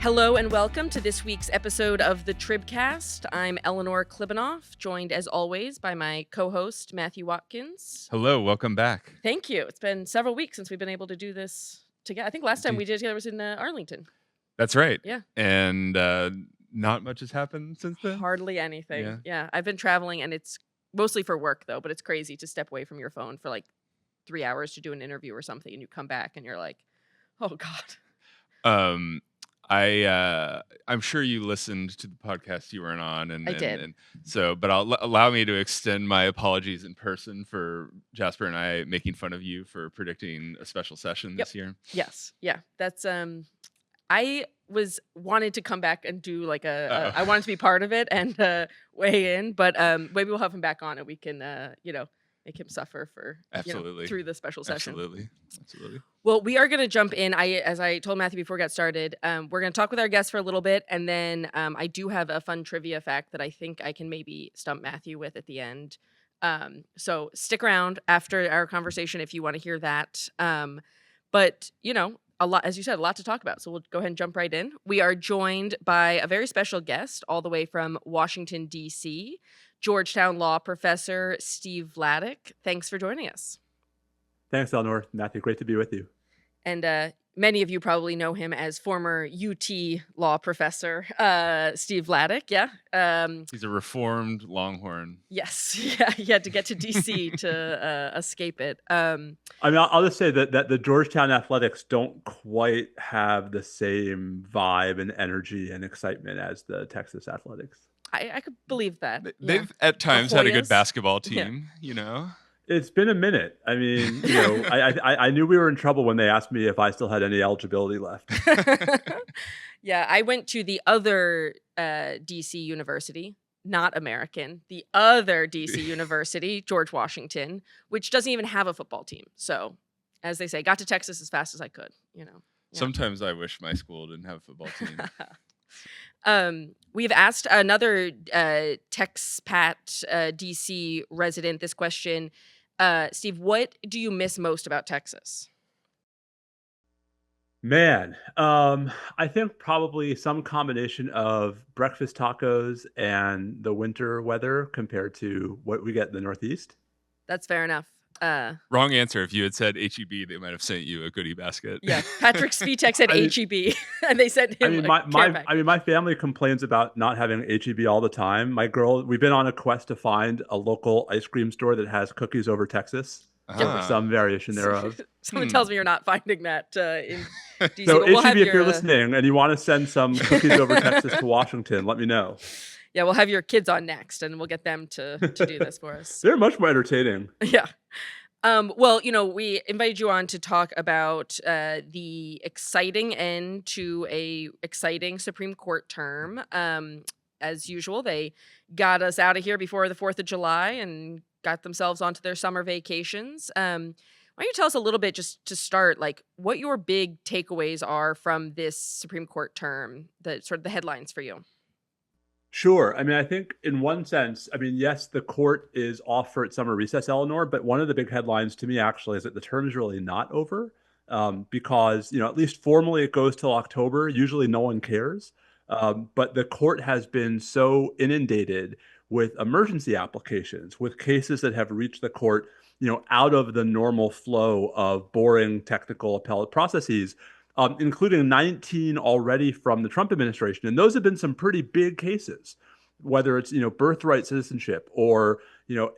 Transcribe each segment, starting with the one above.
Hello and welcome to this week's episode of the TribCast. I'm Eleanor Klibanoff, joined as always by my co-host, Matthew Watkins. Hello, welcome back. Thank you. It's been several weeks since we've been able to do this together. I think last time we did it together was in Arlington. That's right. Yeah. And not much has happened since then? Hardly anything. Yeah. I've been traveling, and it's mostly for work, though, but it's crazy to step away from your phone for like 3 hours to do an interview or something, and you come back and you're like, oh, God. I'm sure you listened to the podcast you weren't on, and I did. And so, but allow me to extend my apologies in person for Jasper and I making fun of you for predicting a special session this year. Yes, yeah, that's I wanted to come back and do like I wanted to be part of it and weigh in, but maybe we'll have him back on and we can make him suffer for through the special session. Absolutely. Well, we are going to jump in. As I told Matthew before we got started, we're going to talk with our guests for a little bit, and then I do have a fun trivia fact that I think I can maybe stump Matthew with at the end. So stick around after our conversation if you want to hear that. But a lot, as you said, a lot to talk about. So we'll go ahead and jump right in. We are joined by a very special guest all the way from Washington, D.C., Georgetown law professor Steve Vladeck. Thanks for joining us. Thanks, Eleanor. Matthew, great to be with you. And many of you probably know him as former UT law professor Steve Vladeck. Yeah. He's a reformed Longhorn. Yes. Yeah. He had to get to D.C. to escape it. I'll just say that the Georgetown athletics don't quite have the same vibe and energy and excitement as the Texas athletics. I could believe that. They've at times had a good basketball team, It's been a minute. I mean, I knew we were in trouble when they asked me if I still had any eligibility left. Yeah, I went to the other D.C. university, not American, the other D.C. university, George Washington, which doesn't even have a football team. So, as they say, got to Texas as fast as I could, Yeah. Sometimes I wish my school didn't have a football team. We've asked another TexPat DC resident this question. Steve, what do you miss most about Texas? Man, I think probably some combination of breakfast tacos and the winter weather compared to what we get in the Northeast. That's fair enough. Wrong answer. If you had said HEB, they might have sent you a goodie basket. Yeah, Patrick Svitek said HEB, and they sent him. My family complains about not having HEB all the time. We've been on a quest to find a local ice cream store that has cookies over Texas, or some variation thereof. Someone tells me you're not finding that in DC. So HEB, if you're listening and you want to send some cookies over Texas to Washington, let me know. Yeah, we'll have your kids on next, and we'll get them to do this for us. They're much more entertaining. Yeah. Well, we invited you on to talk about the exciting end to a exciting Supreme Court term. As usual, they got us out of here before the 4th of July and got themselves onto their summer vacations. Why don't you tell us a little bit, just to start, like what your big takeaways are from this Supreme Court term, the sort of the headlines for you? Sure. I think in one sense, yes, the court is off for its summer recess, Eleanor, but one of the big headlines to me actually is that the term is really not over because, at least formally it goes till October. Usually no one cares. But the court has been so inundated with emergency applications, with cases that have reached the court, out of the normal flow of boring technical appellate processes, including 19 already from the Trump administration. And those have been some pretty big cases, whether it's, birthright citizenship or,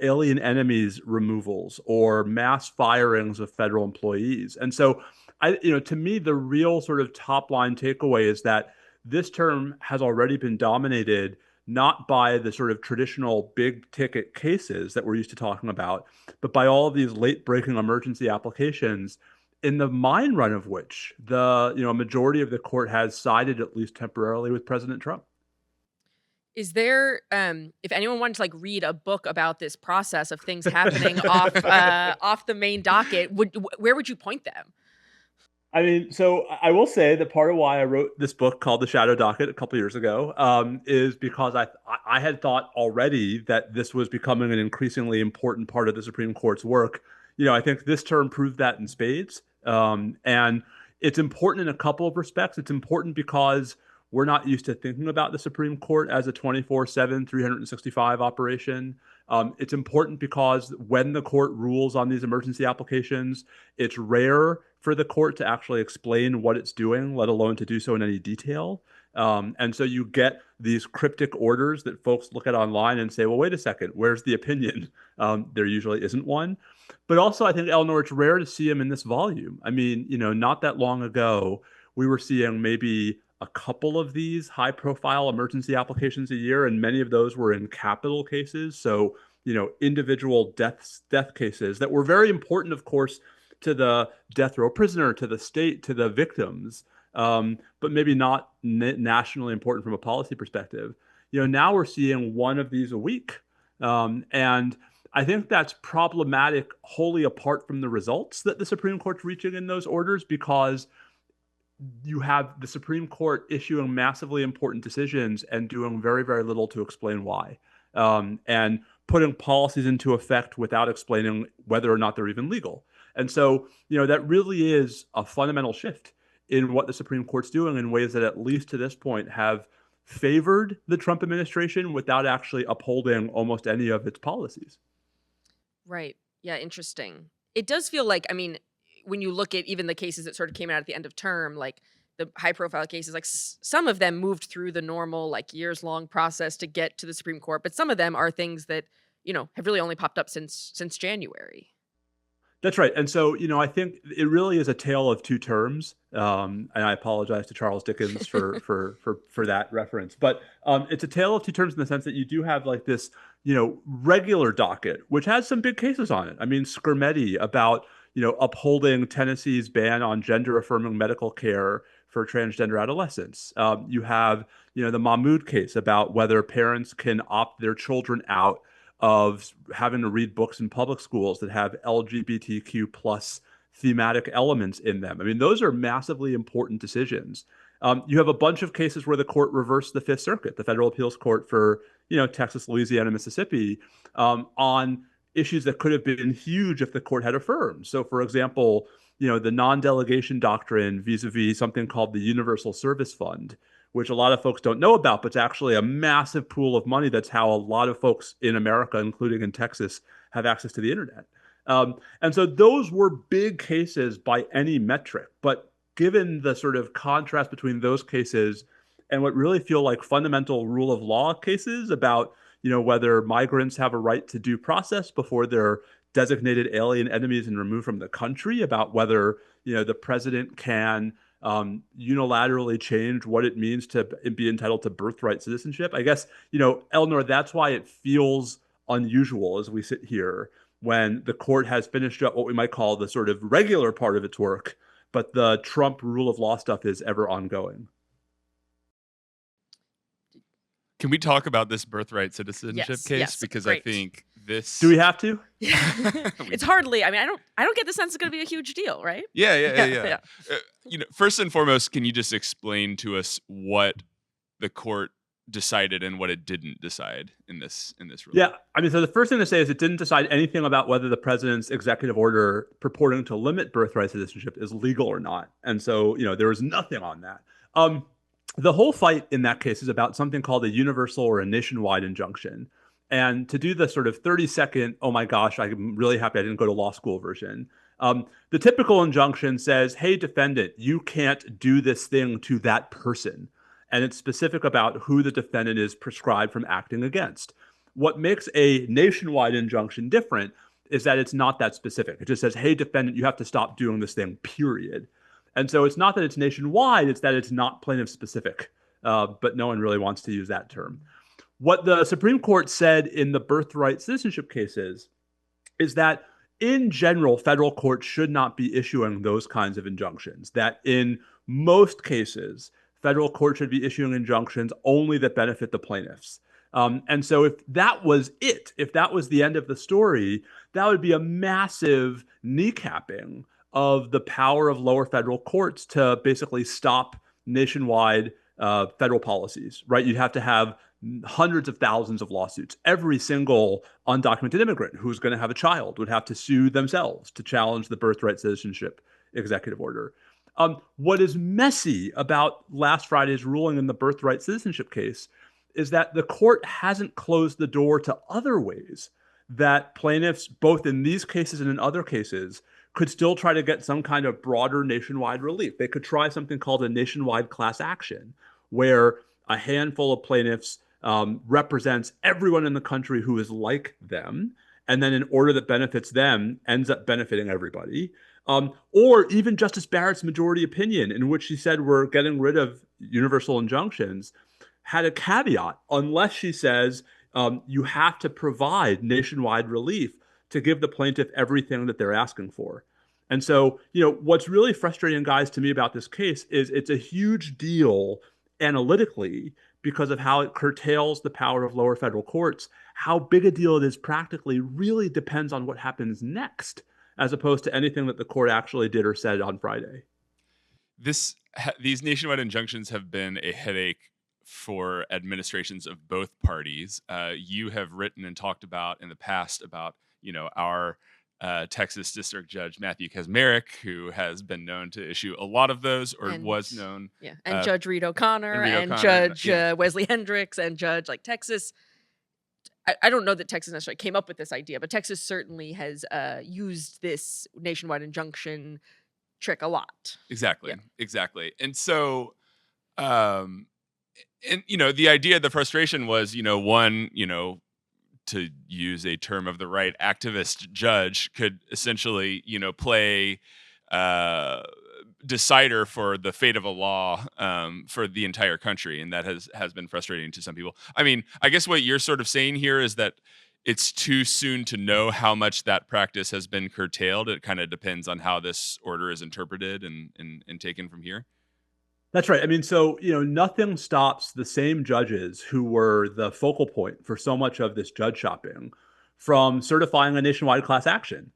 alien enemies removals or mass firings of federal employees. And so, to me, the real sort of top line takeaway is that this term has already been dominated not by the sort of traditional big ticket cases that we're used to talking about, but by all of these late breaking emergency applications, in the mine run of which the majority of the court has sided, at least temporarily, with President Trump. Is there, if anyone wanted to read a book about this process of things happening off the main docket, where would you point them? So I will say that part of why I wrote this book called The Shadow Docket a couple years ago is because I had thought already that this was becoming an increasingly important part of the Supreme Court's work. I think this term proved that in spades. And it's important in a couple of respects. It's important because we're not used to thinking about the Supreme Court as a 24/7, 365 operation. It's important because when the court rules on these emergency applications, it's rare for the court to actually explain what it's doing, let alone to do so in any detail. And so you get these cryptic orders that folks look at online and say, well, wait a second, where's the opinion? There usually isn't one. But also, I think, Eleanor, it's rare to see him in this volume. I mean, not that long ago, we were seeing maybe a couple of these high-profile emergency applications a year, and many of those were in capital cases. So, individual death cases that were very important, of course, to the death row prisoner, to the state, to the victims, but maybe not nationally important from a policy perspective. Now we're seeing one of these a week, and I think that's problematic wholly apart from the results that the Supreme Court's reaching in those orders, because you have the Supreme Court issuing massively important decisions and doing very, very little to explain why, and putting policies into effect without explaining whether or not they're even legal. And so, that really is a fundamental shift in what the Supreme Court's doing in ways that, at least to this point, have favored the Trump administration without actually upholding almost any of its policies. Right. Yeah, interesting. It does feel like, I mean, when you look at even the cases that sort of came out at the end of term, like the high profile cases, like some of them moved through the normal, like years long process to get to the Supreme Court. But some of them are things that, have really only popped up since January. That's right. And so, I think it really is a tale of two terms. And I apologize to Charles Dickens for that reference. But it's a tale of two terms in the sense that you do have like this, regular docket, which has some big cases on it. I mean, Skermeti about, upholding Tennessee's ban on gender affirming medical care for transgender adolescents. You have, the Mahmoud case about whether parents can opt their children out of having to read books in public schools that have LGBTQ plus thematic elements in them. I mean, those are massively important decisions. You have a bunch of cases where the court reversed the Fifth Circuit, the federal appeals court for, Texas, Louisiana, Mississippi, on issues that could have been huge if the court had affirmed. So, for example, the non-delegation doctrine vis-a-vis something called the Universal Service Fund, which a lot of folks don't know about, but it's actually a massive pool of money. That's how a lot of folks in America, including in Texas, have access to the internet. And so those were big cases by any metric. But given the sort of contrast between those cases and what really feel like fundamental rule of law cases about, whether migrants have a right to due process before they're designated alien enemies and removed from the country, about whether, the president can unilaterally change what it means to be entitled to birthright citizenship. I guess, Eleanor, that's why it feels unusual as we sit here when the court has finished up what we might call the sort of regular part of its work, but the Trump rule of law stuff is ever ongoing. Can we talk about this birthright citizenship case? Yes, because great. I think this. Do we have to? It's hardly. I mean, I don't get the sense it's going to be a huge deal, right? Yeah. First and foremost, can you just explain to us what the court decided and what it didn't decide in this ruling? Yeah, I mean, so the first thing to say is it didn't decide anything about whether the president's executive order purporting to limit birthright citizenship is legal or not. And so, there was nothing on that. The whole fight in that case is about something called a universal or a nationwide injunction. And to do the sort of 30-second, oh my gosh, I'm really happy I didn't go to law school version. The typical injunction says, hey, defendant, you can't do this thing to that person. And it's specific about who the defendant is prescribed from acting against. What makes a nationwide injunction different is that it's not that specific. It just says, hey, defendant, you have to stop doing this thing, period. And so it's not that it's nationwide, it's that it's not plaintiff specific, but no one really wants to use that term. What the Supreme Court said in the birthright citizenship cases is that in general, federal courts should not be issuing those kinds of injunctions, that in most cases, federal courts should be issuing injunctions only that benefit the plaintiffs. And so if that was it, if that was the end of the story, that would be a massive kneecapping of the power of lower federal courts to basically stop nationwide federal policies, right? You'd have to have hundreds of thousands of lawsuits. Every single undocumented immigrant who's going to have a child would have to sue themselves to challenge the birthright citizenship executive order. What is messy about last Friday's ruling in the birthright citizenship case is that the court hasn't closed the door to other ways that plaintiffs, both in these cases and in other cases, could still try to get some kind of broader nationwide relief. They could try something called a nationwide class action, where a handful of plaintiffs represents everyone in the country who is like them, and then in order that benefits them, ends up benefiting everybody. Or even Justice Barrett's majority opinion, in which she said we're getting rid of universal injunctions, had a caveat, unless she says you have to provide nationwide relief to give the plaintiff everything that they're asking for. And so, what's really frustrating, guys, to me about this case is it's a huge deal analytically because of how it curtails the power of lower federal courts. How big a deal it is practically really depends on what happens next, as opposed to anything that the court actually did or said on Friday. These nationwide injunctions have been a headache for administrations of both parties. You have written and talked about in the past about, our Texas District Judge Matthew Kacsmaryk, who has been known to issue a lot of those, or was known. Yeah, and Judge Reed O'Connor, and Judge Wesley Hendricks, and Judge Texas. I don't know that Texas necessarily came up with this idea, but Texas certainly has used this nationwide injunction trick a lot. Exactly. And so, the idea, the frustration was, one, to use a term of the right, activist judge could essentially, play decider for the fate of a law for the entire country, and that has been frustrating to some people. I mean, I guess what you're sort of saying here is that it's too soon to know how much that practice has been curtailed. It kind of depends on how this order is interpreted and taken from here. That's right. I mean, so, nothing stops the same judges who were the focal point for so much of this judge shopping from certifying a nationwide class action,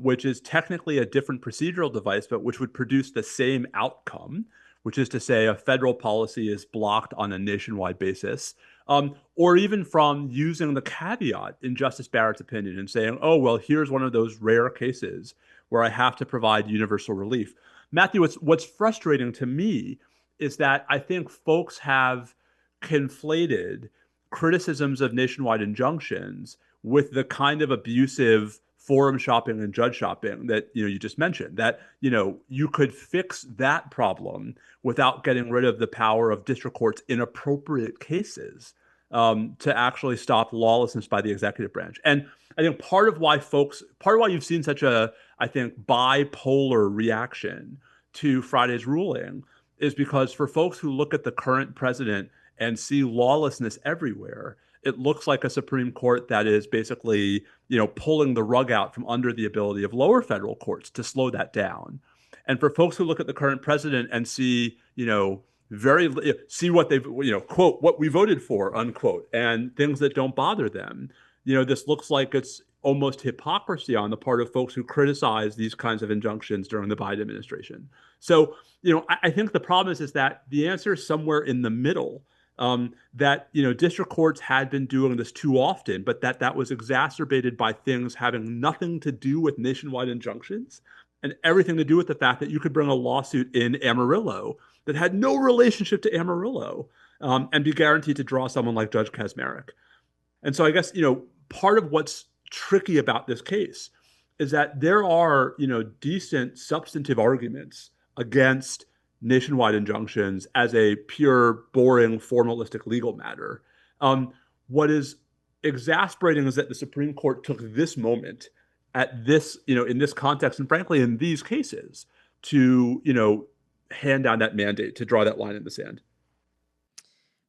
which is technically a different procedural device, but which would produce the same outcome, which is to say a federal policy is blocked on a nationwide basis, or even from using the caveat in Justice Barrett's opinion and saying, oh, well, here's one of those rare cases where I have to provide universal relief. Matthew, what's frustrating to me is that I think folks have conflated criticisms of nationwide injunctions with the kind of abusive forum shopping and judge shopping that you just mentioned, that you could fix that problem without getting rid of the power of district courts in appropriate cases to actually stop lawlessness by the executive branch. And I think part of why you've seen such a, I think, bipolar reaction to Friday's ruling is because for folks who look at the current president and see lawlessness everywhere, it looks like a Supreme Court that is basically, pulling the rug out from under the ability of lower federal courts to slow that down. And for folks who look at the current president and see, see what they've, quote, what we voted for, unquote, and things that don't bother them, this looks like it's almost hypocrisy on the part of folks who criticize these kinds of injunctions during the Biden administration. So, I think the problem is that the answer is somewhere in the middle. That district courts had been doing this too often, but that was exacerbated by things having nothing to do with nationwide injunctions and everything to do with the fact that you could bring a lawsuit in Amarillo that had no relationship to Amarillo and be guaranteed to draw someone like Judge Kacsmaryk. And so I guess part of what's tricky about this case is that there are decent substantive arguments against nationwide injunctions as a pure, boring, formalistic legal matter. What is exasperating is that the Supreme Court took this moment at this, in this context, and frankly, in these cases, to, hand down that mandate, to draw that line in the sand.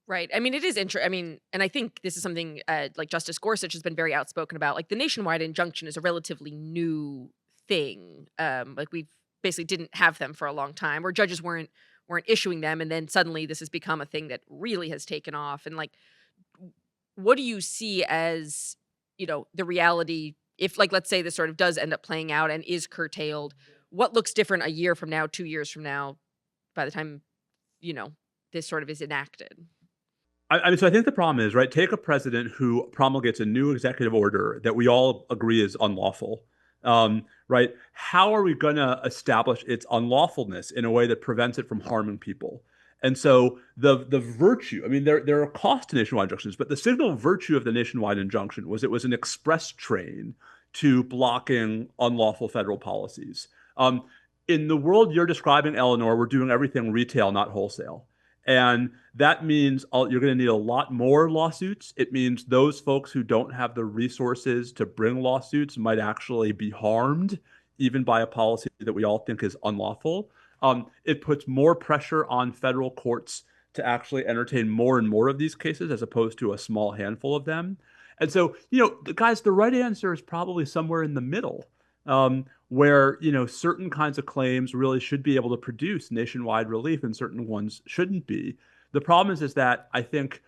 Right. I mean, it is interesting. I mean, and I think this is something like Justice Gorsuch has been very outspoken about. Like the nationwide injunction is a relatively new thing. Like we've basically didn't have them for a long time, where judges weren't issuing them, and then suddenly this has become a thing that really has taken off. And like, what do you see as the reality if, like, let's say this sort of does end up playing out and is curtailed? What looks different a year from now, 2 years from now, by the time this sort of is enacted? I mean, so I think the problem is, right, take a president who promulgates a new executive order that we all agree is unlawful. Right? How are we going to establish its unlawfulness in a way that prevents it from harming people? And so the virtue, I mean, there are costs to nationwide injunctions, but the signal virtue of the nationwide injunction was it was an express train to blocking unlawful federal policies. Um, in the world you're describing, Eleanor, we're doing everything retail, not wholesale. And that means you're going to need a lot more lawsuits. It means those folks who don't have the resources to bring lawsuits might actually be harmed, even by a policy that we all think is unlawful. It puts more pressure on federal courts to actually entertain more and more of these cases as opposed to a small handful of them. And so, guys, the right answer is probably somewhere in the middle, where, certain kinds of claims really should be able to produce nationwide relief and certain ones shouldn't be. The problem is that I think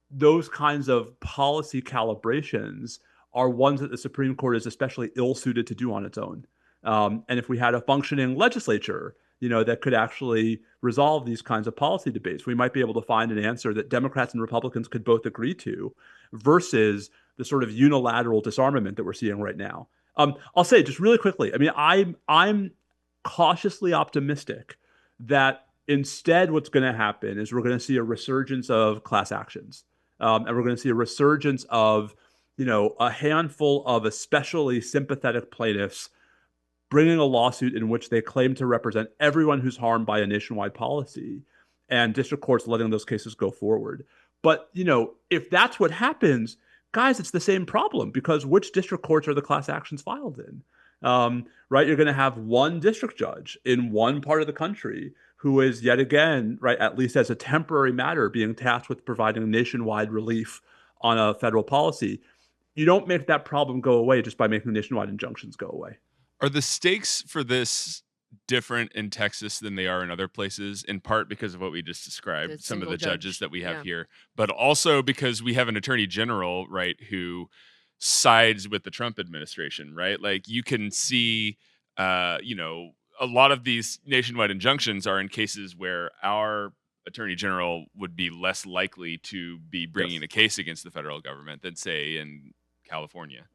those kinds of policy calibrations are ones that the Supreme Court is especially ill-suited to do on its own. And if we had a functioning legislature, that could actually resolve these kinds of policy debates, we might be able to find an answer that Democrats and Republicans could both agree to versus the sort of unilateral disarmament that we're seeing right now. I'll say just really quickly, I mean, I'm cautiously optimistic that instead what's going to happen is we're going to see a resurgence of class actions. And we're going to see a resurgence of, a handful of especially sympathetic plaintiffs bringing a lawsuit in which they claim to represent everyone who's harmed by a nationwide policy, and district courts letting those cases go forward. But, if that's what happens, guys, it's the same problem, because which district courts are the class actions filed in? Right? You're going to have one district judge in one part of the country who is yet again, right, at least as a temporary matter, being tasked with providing nationwide relief on a federal policy. You don't make that problem go away just by making nationwide injunctions go away. Are the stakes for this different in Texas than they are in other places, in part because of what we just described, some of the judges that we have here, but also because we have an attorney general, right, who sides with the Trump administration, right? Like, you can see, a lot of these nationwide injunctions are in cases where our attorney general would be less likely to be bringing a case against the federal government than, say, in California.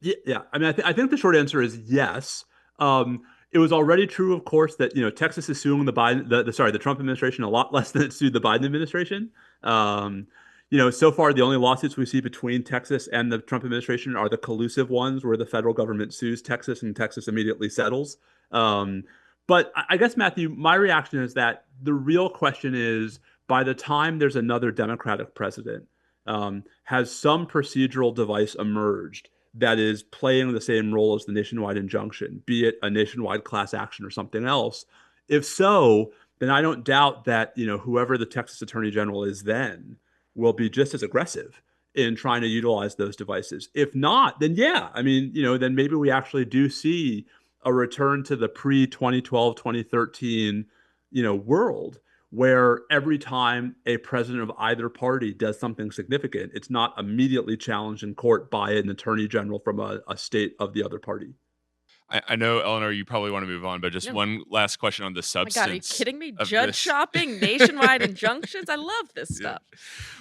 Yeah. I mean, I think the short answer is yes. It was already true, of course, that Texas is suing the Trump administration a lot less than it sued the Biden administration. So far the only lawsuits we see between Texas and the Trump administration are the collusive ones where the federal government sues Texas and Texas immediately settles. But I guess, Matthew, my reaction is that the real question is, by the time there's another Democratic president, has some procedural device emerged that is playing the same role as the nationwide injunction, be it a nationwide class action or something else? If so, then I don't doubt that, whoever the Texas Attorney General is then will be just as aggressive in trying to utilize those devices. If not, then yeah, I mean, then maybe we actually do see a return to the pre-2012, 2013, world, where every time a president of either party does something significant, it's not immediately challenged in court by an attorney general from a state of the other party. I know, Eleanor, you probably want to move on, but just one last question on the substance. Oh my God, are you kidding me? Judge shopping, nationwide injunctions. I love this stuff.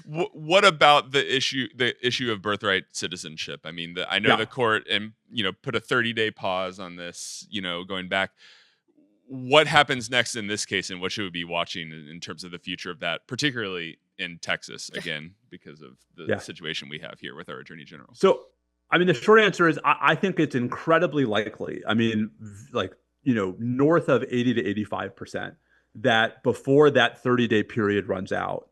What about the issue of birthright citizenship? I mean, I know the court and put a 30-day pause on this. Going back, what happens next in this case, and what should we be watching in terms of the future of that, particularly in Texas, again, because of the situation we have here with our attorney general? So, I mean, the short answer is I think it's incredibly likely. I mean, north of 80 to 85% that before that 30-day period runs out,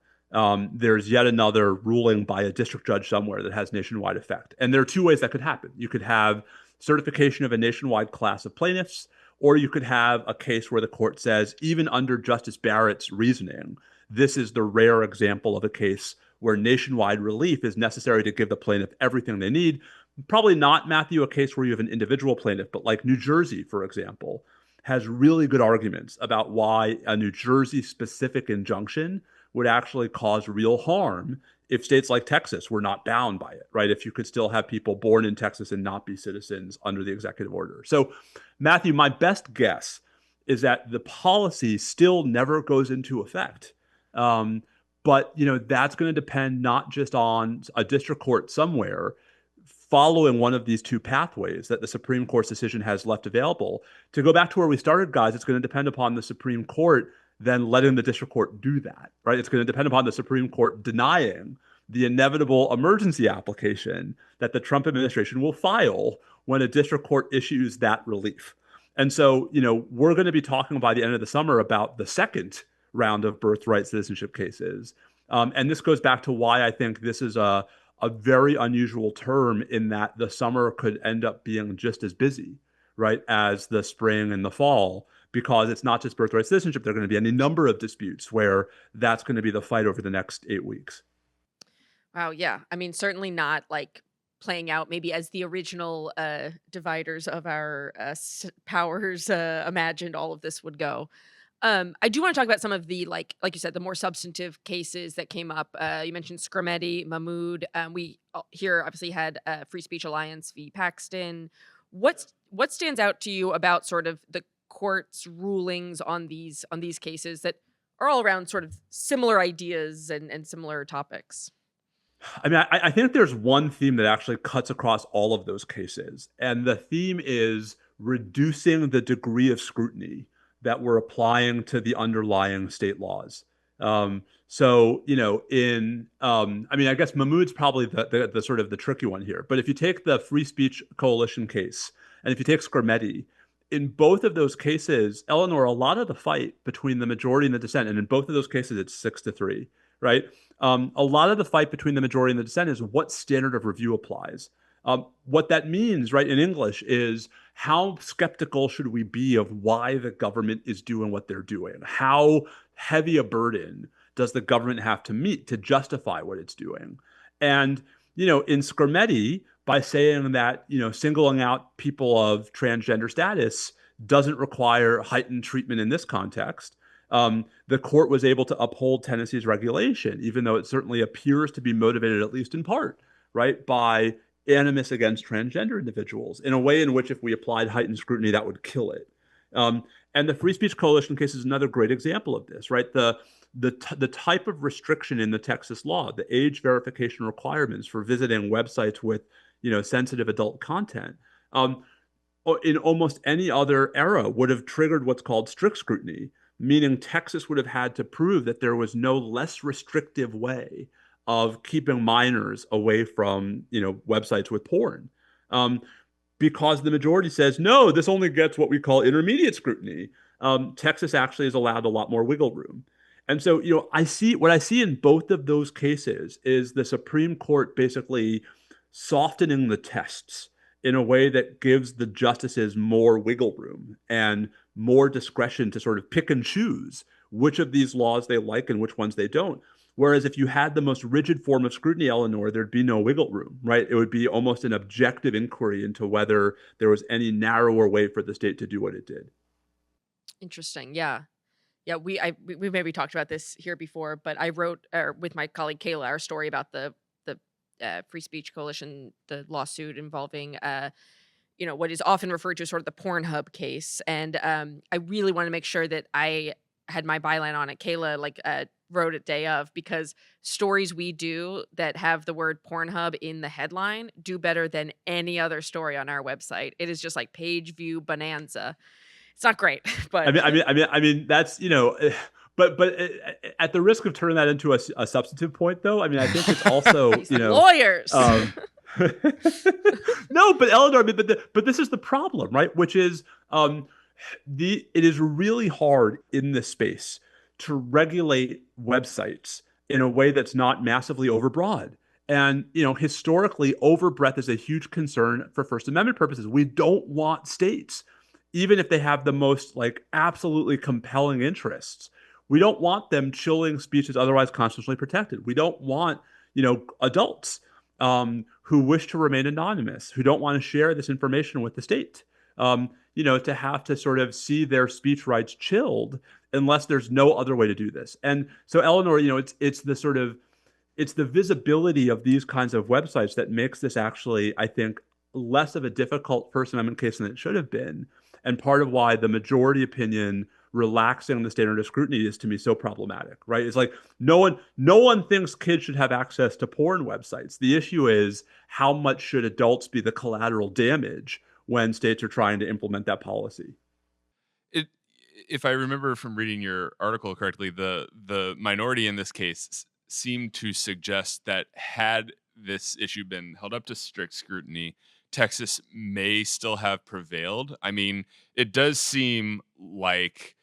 there's yet another ruling by a district judge somewhere that has nationwide effect. And there are two ways that could happen. You could have certification of a nationwide class of plaintiffs, or you could have a case where the court says, even under Justice Barrett's reasoning, this is the rare example of a case where nationwide relief is necessary to give the plaintiff everything they need. Probably not, Matthew, a case where you have an individual plaintiff, but like New Jersey, for example, has really good arguments about why a New Jersey specific injunction would actually cause real harm if states like Texas were not bound by it, right? If you could still have people born in Texas and not be citizens under the executive order. So, Matthew, my best guess is that the policy still never goes into effect. But, that's going to depend not just on a district court somewhere following one of these two pathways that the Supreme Court's decision has left available. To go back to where we started, guys, it's going to depend upon the Supreme Court then letting the district court do that, right? It's going to depend upon the Supreme Court denying the inevitable emergency application that the Trump administration will file when a district court issues that relief. And so, we're going to be talking by the end of the summer about the second round of birthright citizenship cases. And this goes back to why I think this is a very unusual term, in that the summer could end up being just as busy, right, as the spring and the fall, because it's not just birthright citizenship. There are going to be any number of disputes where that's going to be the fight over the next 8 weeks. Wow, yeah. I mean, certainly not like playing out maybe as the original dividers of our powers imagined all of this would go. I do want to talk about some of the like you said, the more substantive cases that came up. You mentioned Scrimeti, Mahmoud. We here obviously had Free Speech Alliance v. Paxton. What stands out to you about sort of the court's rulings on these cases that are all around sort of similar ideas and similar topics? I mean, I think there's one theme that actually cuts across all of those cases, and the theme is reducing the degree of scrutiny that we're applying to the underlying state laws. So, I mean, I guess Mahmoud's probably the sort of the tricky one here. But if you take the Free Speech Coalition case, and if you take Scrimeti, in both of those cases, Eleanor, a lot of the fight between the majority and the dissent, and in both of those cases, it's 6-3, right? A lot of the fight between the majority and the dissent is what standard of review applies. What that means, right, in English is how skeptical should we be of why the government is doing what they're doing? How heavy a burden does the government have to meet to justify what it's doing? And, in Scrimeti, by saying that, singling out people of transgender status doesn't require heightened treatment in this context, the court was able to uphold Tennessee's regulation, even though it certainly appears to be motivated, at least in part, right, by animus against transgender individuals, in a way in which if we applied heightened scrutiny, that would kill it. And the Free Speech Coalition case is another great example of this, right? The type of restriction in the Texas law, the age verification requirements for visiting websites with, sensitive adult content, in almost any other era would have triggered what's called strict scrutiny, meaning Texas would have had to prove that there was no less restrictive way of keeping minors away from, websites with porn. Because the majority says, no, this only gets what we call intermediate scrutiny. Texas actually is allowed a lot more wiggle room. And so, what I see in both of those cases is the Supreme Court basically softening the tests in a way that gives the justices more wiggle room and more discretion to sort of pick and choose which of these laws they like and which ones they don't. Whereas if you had the most rigid form of scrutiny, Eleanor, there'd be no wiggle room, right? It would be almost an objective inquiry into whether there was any narrower way for the state to do what it did. Interesting. Yeah. Yeah, we maybe talked about this here before, but I wrote with my colleague Kayla our story about the Free Speech Coalition, the lawsuit involving what is often referred to as sort of the Pornhub case, and I really want to make sure that I had my byline on it. Kayla wrote it day of, because stories we do that have the word Pornhub in the headline do better than any other story on our website. It is just like page view bonanza. It's not great, but I mean that's but at the risk of turning that into a substantive point, though, I mean I think it's also lawyers. No, but Eleanor, but this is the problem, right? Which is it is really hard in this space to regulate websites in a way that's not massively overbroad. And, historically, overbreadth is a huge concern for First Amendment purposes. We don't want states, even if they have the most absolutely compelling interests, we don't want them chilling speech that's otherwise constitutionally protected. We don't want, adults who wish to remain anonymous, who don't want to share this information with the state, to have to sort of see their speech rights chilled unless there's no other way to do this. And so, Eleanor, it's the visibility of these kinds of websites that makes this actually, I think, less of a difficult First Amendment case than it should have been. And part of why the majority opinion relaxing the standard of scrutiny is to me so problematic, right? It's like no one thinks kids should have access to porn websites. The issue is how much should adults be the collateral damage when states are trying to implement that policy. It, if I remember from reading your article correctly, the minority in this case seemed to suggest that had this issue been held up to strict scrutiny, Texas may still have prevailed. I mean, it does seem like,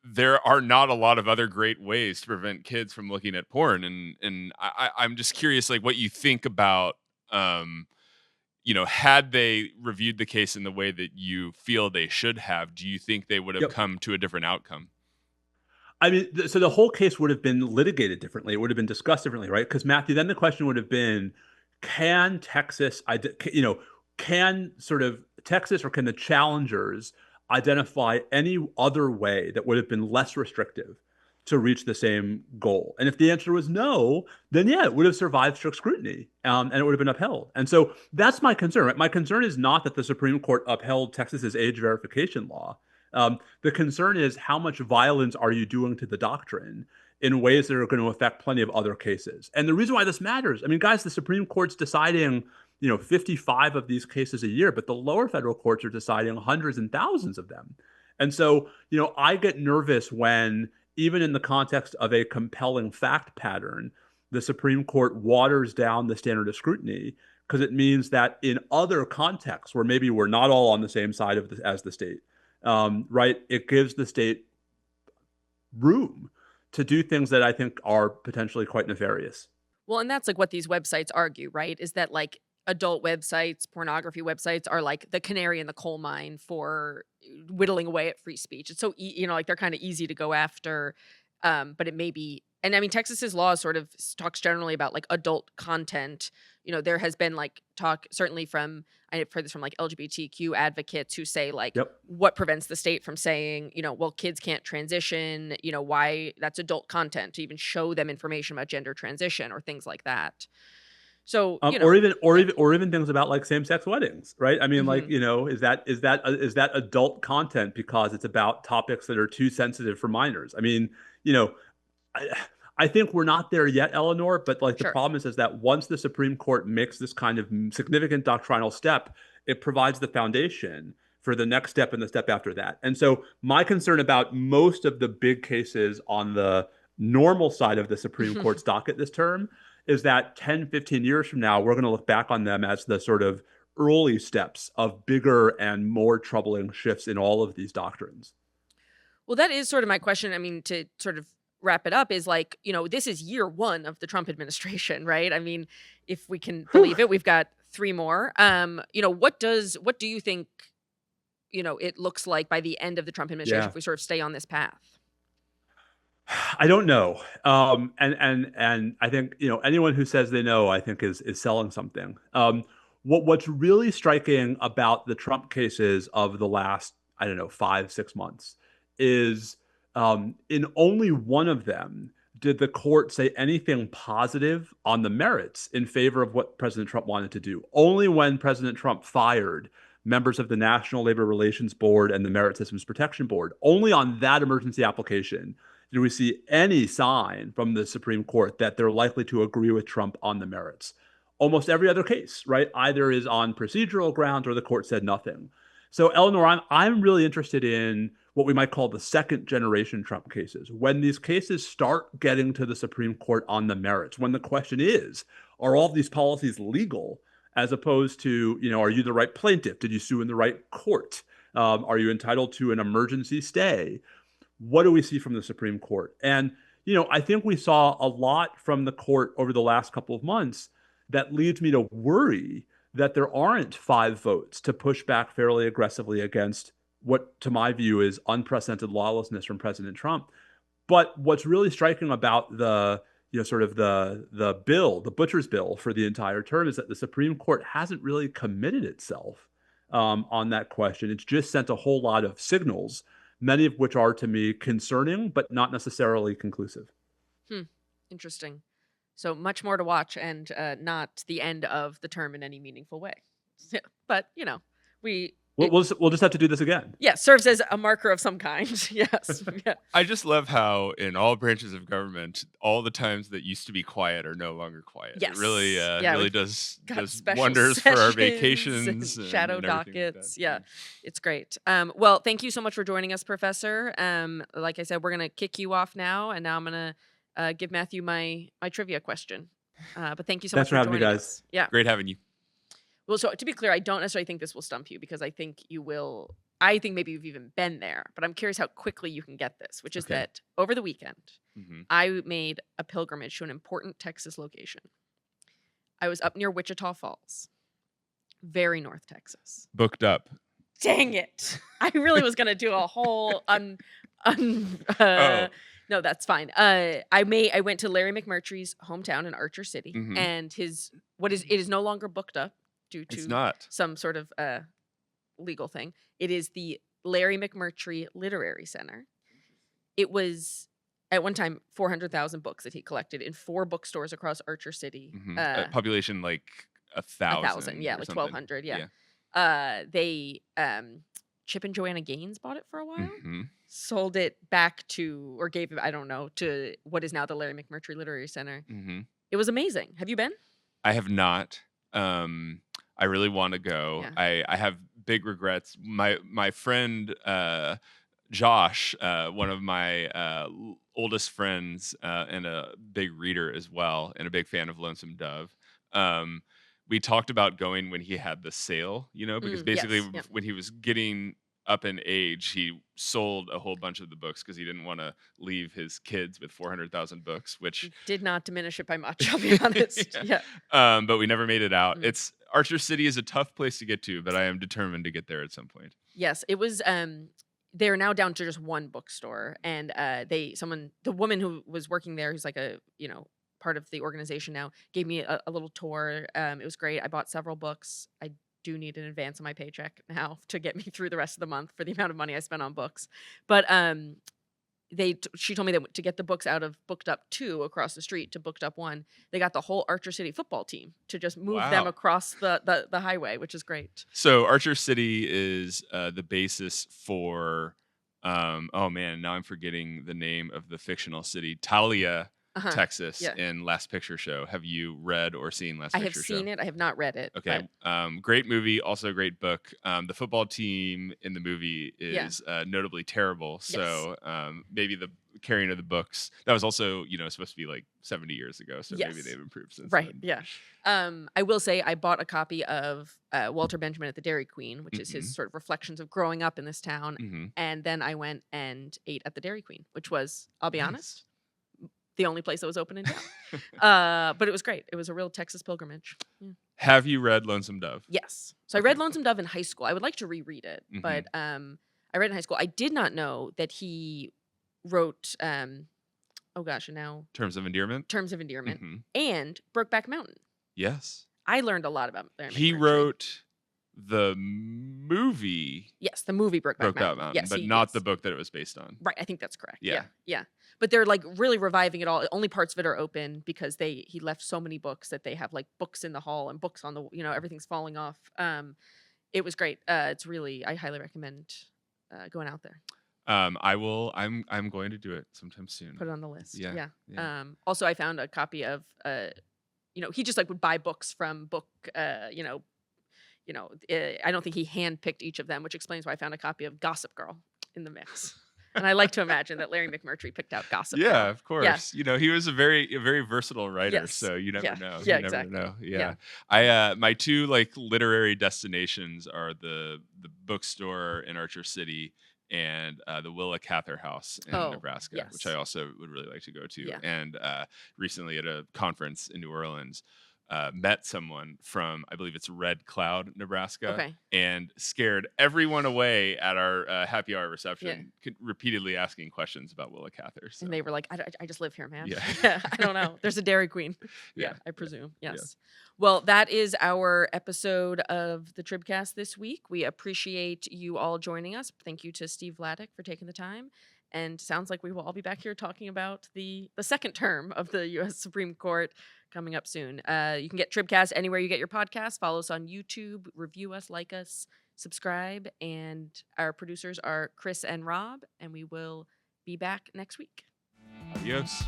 there are not a lot of other great ways to prevent kids from looking at porn, and I'm just curious, like, what you think about, had they reviewed the case in the way that you feel they should have, do you think they would have Yep. come to a different outcome? I mean, so the whole case would have been litigated differently. It would have been discussed differently, right? Because Matthew, then the question would have been, can Texas, can sort of Texas or can the challengers identify any other way that would have been less restrictive to reach the same goal? And if the answer was no, then yeah, it would have survived strict scrutiny, and it would have been upheld. And so that's my concern, right? My concern is not that the Supreme Court upheld Texas's age verification law. The concern is how much violence are you doing to the doctrine in ways that are going to affect plenty of other cases. And the reason why this matters, I mean, guys, the Supreme Court's deciding, 55 of these cases a year, but the lower federal courts are deciding hundreds and thousands of them. And so, I get nervous when, even in the context of a compelling fact pattern, the Supreme Court waters down the standard of scrutiny, because it means that in other contexts where maybe we're not all on the same side of as the state, right, it gives the state room to do things that I think are potentially quite nefarious. Well, and that's like what these websites argue, right? Is that like adult websites, pornography websites are like the canary in the coal mine for whittling away at free speech. It's so, like they're kind of easy to go after. But it may be, and I mean, Texas's law sort of talks generally about like adult content. There has been like talk, certainly from, I've heard this from like LGBTQ advocates who say like, Yep. what prevents the state from saying, well, kids can't transition, why that's adult content to even show them information about gender transition or things like that. So, Or even things about like same-sex weddings, right? I mean, like, mhm, is that adult content because it's about topics that are too sensitive for minors? I mean, you know, I, I think we're not there yet, Eleanor, but like the sure. problem is that once the Supreme Court makes this kind of significant doctrinal step, it provides the foundation for the next step and the step after that. And so my concern about most of the big cases on the normal side of the Supreme Court's docket this term is that 10, 15 years from now, we're going to look back on them as the sort of early steps of bigger and more troubling shifts in all of these doctrines. Well, that is sort of my question. I mean, to sort of wrap it up is like, this is year one of the Trump administration, right? I mean, if we can Whew. believe it, we've got three more. What do you think, it looks like by the end of the Trump administration Yeah. if we sort of stay on this path? I don't know. And I think, anyone who says they know, I think is selling something. What's really striking about the Trump cases of the last, I don't know, 5, 6 months is, in only one of them did the court say anything positive on the merits in favor of what President Trump wanted to do. Only when President Trump fired members of the National Labor Relations Board and the Merit Systems Protection Board, only on that emergency application did we see any sign from the Supreme Court that they're likely to agree with Trump on the merits. Almost every other case, right, either is on procedural grounds or the court said nothing. So, Eleanor, I'm really interested in what we might call the second generation Trump cases. When these cases start getting to the Supreme Court on the merits, when the question is, are all of these policies legal, as opposed to, are you the right plaintiff? Did you sue in the right court? Are you entitled to an emergency stay? What do we see from the Supreme Court? And, I think we saw a lot from the court over the last couple of months that leads me to worry that there aren't 5 votes to push back fairly aggressively against what, to my view, is unprecedented lawlessness from President Trump. But what's really striking about the, sort of the bill, the butcher's bill for the entire term, is that the Supreme Court hasn't really committed itself on that question. It's just sent a whole lot of signals, many of which are to me concerning, but not necessarily conclusive. Hmm. Interesting. So much more to watch and not the end of the term in any meaningful way. But, we We'll just have to do this again. Yeah, serves as a marker of some kind. Yes. Yeah. I just love how in all branches of government, all the times that used to be quiet are no longer quiet. Yes. It really, Yeah, really we've does got special wonders for our sessions vacations and shadow and everything like that. dockets. Yeah, it's great. Well, thank you so much for joining us, Professor. Like I said, we're gonna kick you off now, and now I'm gonna give Matthew my trivia question. But thank you so much Thanks for having me, joining guys. us. Yeah. Great having you. Well, so to be clear, I don't necessarily think this will stump you because I think you will. I think maybe you've even been there, but I'm curious how quickly you can get this, which is Okay. that over the weekend, Mhm. I made a pilgrimage to an important Texas location. I was up near Wichita Falls, very North Texas. Booked up. Dang it! I really was gonna do a whole Oh. No, that's fine. I went to Larry McMurtry's hometown in Archer City, Mhm. and it is no longer booked up due It's to not. some sort of legal thing. It is the Larry McMurtry Literary Center. It was at one time 400,000 books that he collected in 4 bookstores across Archer City. Mhm. Population like 1,000. Yeah, or like something. 1,200. Yeah. They Chip and Joanna Gaines bought it for a while, Mhm. sold it back to, or gave it, I don't know, to what is now the Larry McMurtry Literary Center. Mhm. It was amazing. Have you been? I have not. I really want to go. Yeah. I have big regrets. My friend Josh, one of my oldest friends, and a big reader as well, and a big fan of Lonesome Dove. We talked about going when he had the sale, because basically Yes, yeah. when he was getting up in age, he sold a whole bunch of the books because he didn't want to leave his kids with 400,000 books, which Did not diminish it by much, I'll be honest. Yeah. but we never made it out. Mm. It's Archer City is a tough place to get to, but I am determined to get there at some point. Yes, it was. They're now down to just one bookstore, and the woman who was working there, who's like a part of the organization now, gave me a little tour. It was great. I bought several books. I do need an advance on my paycheck now to get me through the rest of the month for the amount of money I spent on books. But she told me that to get the books out of booked up 2 across the street to booked up 1, they got the whole Archer City football team to just move them Wow. across the highway, which is great. So Archer City is the basis for oh man, now I'm forgetting the name of the fictional city, Talia, Texas, Yeah. in Last Picture Show. Have you read or seen Last I have Picture Show? seen it. I have not read it. Okay. Great movie, also a great book. The football team in the movie is notably terrible. So maybe the carrying of the books, that was also, supposed to be like 70 years ago. So maybe they've improved since Right. then. Yeah. I will say I bought a copy of Walter Benjamin at the Dairy Queen, which is his sort of reflections of growing up in this town. Mhm. And then I went and ate at the Dairy Queen, which was, I'll be Nice. honest, the only place that was open in town. But it was great. It was a real Texas pilgrimage. Yeah. Have you read Lonesome Dove? Yes. So I read Lonesome Dove in high school. I would like to reread it, but I read it in high school. I did not know that he wrote, oh gosh, and now Terms of Endearment? Terms of Endearment Mhm. and Brokeback Mountain. Yes. I learned a lot about Larry He McMurtry. wrote the movie Yes, the movie Brokeback Brokeback Mountain. Mountain, Yes, but not the book that it was based on. Right, I think that's correct. Yeah. Yeah. But they're like really reviving it all. Only parts of it are open because he left so many books that they have like books in the hall and books on the everything's falling off. It was great. It's really, I highly recommend going out there. I will. I'm going to do it sometime soon. Put it on the list. Yeah. Also, I found a copy of he just like would buy books from book. I don't think he handpicked each of them, which explains why I found a copy of Gossip Girl in the mix. And I like to imagine that Larry McMurtry picked out Gossip Girl. Yeah, of course. He was a very versatile writer, Yes. so you never know. Yeah, You never exactly. know. Yeah. I my 2 like literary destinations are the bookstore in Archer City and the Willa Cather House in Nebraska, yes. which I also would really like to go to. Yeah. And recently at a conference in New Orleans, met someone from, I believe it's Red Cloud, Nebraska, and scared everyone away at our happy hour reception, repeatedly asking questions about Willa Cather. So. And they were like, I just live here, man. Yeah. I don't know. There's a Dairy Queen. Yeah. I presume. Yes. Well, that is our episode of the TribCast this week. We appreciate you all joining us. Thank you to Steve Vladeck for taking the time. And sounds like we will all be back here talking about the second term of the U.S. Supreme Court coming up soon. You can get TribCast anywhere you get your podcasts. Follow us on YouTube, review us, like us, subscribe. And our producers are Chris and Rob, and we will be back next week. Adios.